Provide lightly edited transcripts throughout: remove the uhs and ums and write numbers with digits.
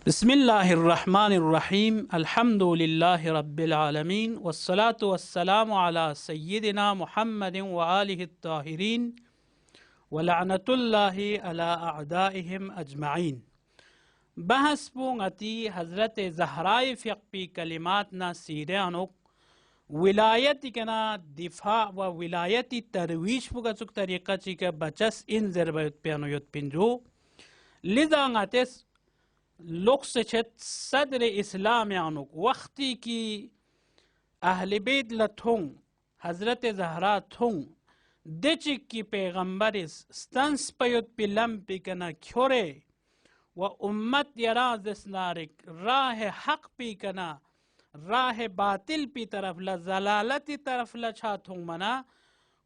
बिस्मिल्लाहिर्रहमानिर्रहीम अल्हम्दुलिल्लाहि रब्बिल आलमीन वस्सलातु वस्सलामु अला सय्यिदिना मुहम्मदिन व आलिहि त्ताहिरीन व लअनतुल्लाहि अला अअदाइहिम अजमईन। बहस पूंगती हज़रत ज़हराए फ़िक़्पी कलिमात ना सीरियानुक विलायत कना दिफा व विलायती तरवीज पुगचुक तरीक़ा चिका बचस इन ज़रबत प्यानुयत पिंजो लिज़ांगातेस लोकसचत सदर इस्लाम यानुक वक्ती की अहल बैत लथुंग हज़रत ज़हरा थुंग देचिक की पैगंबरिस स्तंस पयुत पिलम पिकना क्योरे व उम्मत यराज़ नारिक राह हक पिकना राह बातिल पी तरफ ला जलालती तरफ ला छाथुंग मना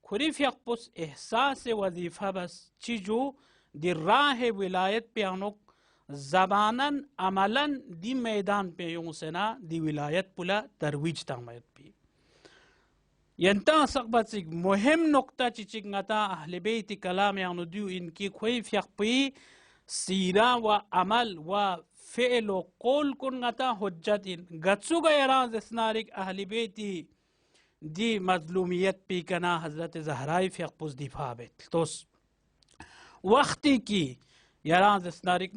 खुरिफ यकपुस एहसास वजीफा बस चीजू दी राह विलायत प्यानुक जबानन अमलन दी मैदान पे यूं सेना दी विलायत पुला तरवीज तामयत पी यंता सकबसिक मुहिम नुक्ता चिचिक ngata अहले बैत कलाम यानु दु इनकी खोई फ़िक़्पी सीरा व अमल व फ़िल व कौल कुन ngata हुज्जत इन गत्सु गयरा जस्नारिक अहले बैती दी मजलूमियत पी कना हज़रत ज़हराए फ़िक़्पुस दिफा बेत तोस वक्ती की यारा जस्नारिक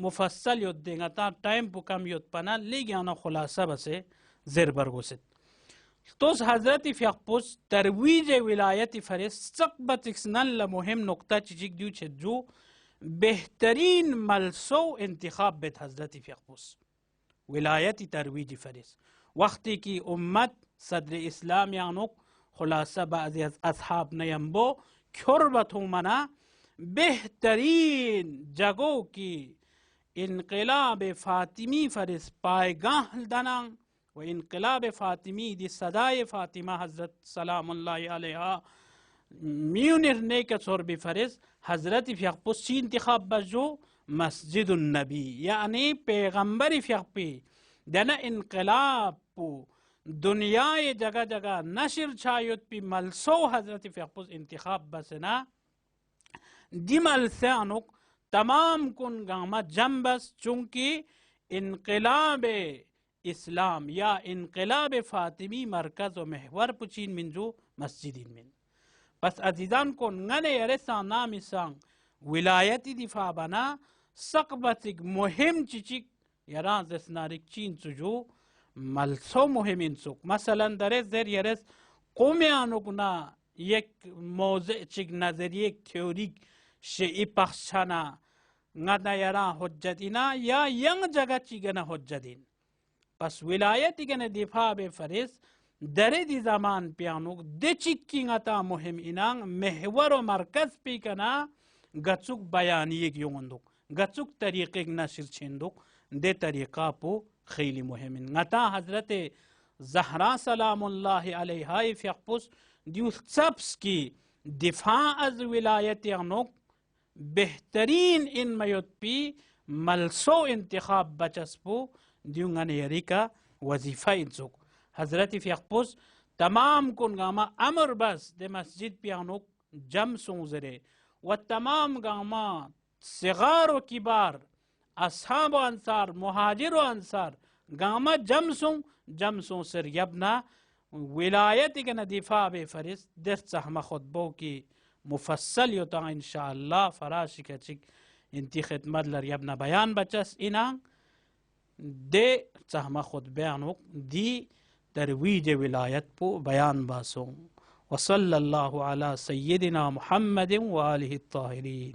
मुफस्सल युद्ध देंगा ता टाइम पुकम युद्ध पना ले गया खुलासा बसे ज़ेरबर गुसित तो हज़रत फ़िक़्पुस तरवीज विलायत फरिस सकबत नल मुहिम नुक्ता चिचिक दू छज्जू बेहतरीन मलसो इंतखाब बेत हज़रत फ़िक़्पुस विलायत तरवीज फरिस वक्ती की उम्मत सदर इस्लाम यानुक खुलासा बाज़ असहाब नयम्बो ख्युरबतु मना बेहतरीन जगों की इनक़िलाब फ़ातिमी फरिस पायगाह दनांग व इनक़िलाब फ़ातिमी दी सदाए फ़ातिमा हज़रत सलामुल्लाहि अलैहा म्यूनिर ने के सोर भी फरिस हज़रत फ़िक़्पुस ची इंतखाब बजो मस्जिदुन नबी यानी पैगंबर फ़िक़्पी दना इनक़िलाब दुनियाए जगह जगह नशर छायुत पी मलसो हज़रत फ़िक़्पुस इंतखाब बसना दिमल से अनुक तमाम कुन गामा जम्बस चूंकि इनक़िलाब इस्लाम या इनक़िलाब फ़ातिमी मरकज़ व महवर पुचीन मिंजो मस्जिदिन मिन बस अजीजान को ngane yare sana misang wilayati difa bana sakbatik muhim chichik yara zesnarik chin suju malso muhimin suk masalan dare zer yares qomianuk na yek mawze chik nazariye theorik शे पक्षना ngada yara hujjatina या young जगह चिगना हujjadin बस विलायत गने दिफा बे फरिस दरे दी जमान प्यानुक दे चिक्की ngata मुहिम इनांग महवर व मरकज पी कना गचुक बयानी एक योंदुक गचुक तरीके नशिर छिंदुक दे तरीका पो खैली मुहिम ngata हजरत ज़हरा सलामुल्लाहि अलैहा फ़िक़्पुस दिउस सब्स की दिफा अज विलायत यानुक बेहतरीन इन मयुत पी मलसो इंतखाब बचस्पो दियुंगन यरी का वजीफा इंसुक हज़रत फ़िक़्पुस तमाम कुन गामा अमर बस दे मस्जिद पियानुक जम सोजरे व तमाम गामा सिगार व किबार असहाब व अंसार मुहाजिर व अंसार गामा जम सो सर यबना विलायत के नदीफा बे फरिस दस सहमा खुतबों की मुफस्सल योता इंशाअल्लाह फराशी के चिक इंती खिदमत लर यबना बयान बचस इना दे सहमा खुतबयानुक दी तरवीज विलायत पो बयान बासों वसल्लल्लाहु अला सय्यिदिना मुहम्मदिन व आलिहि त्ताहिरीन।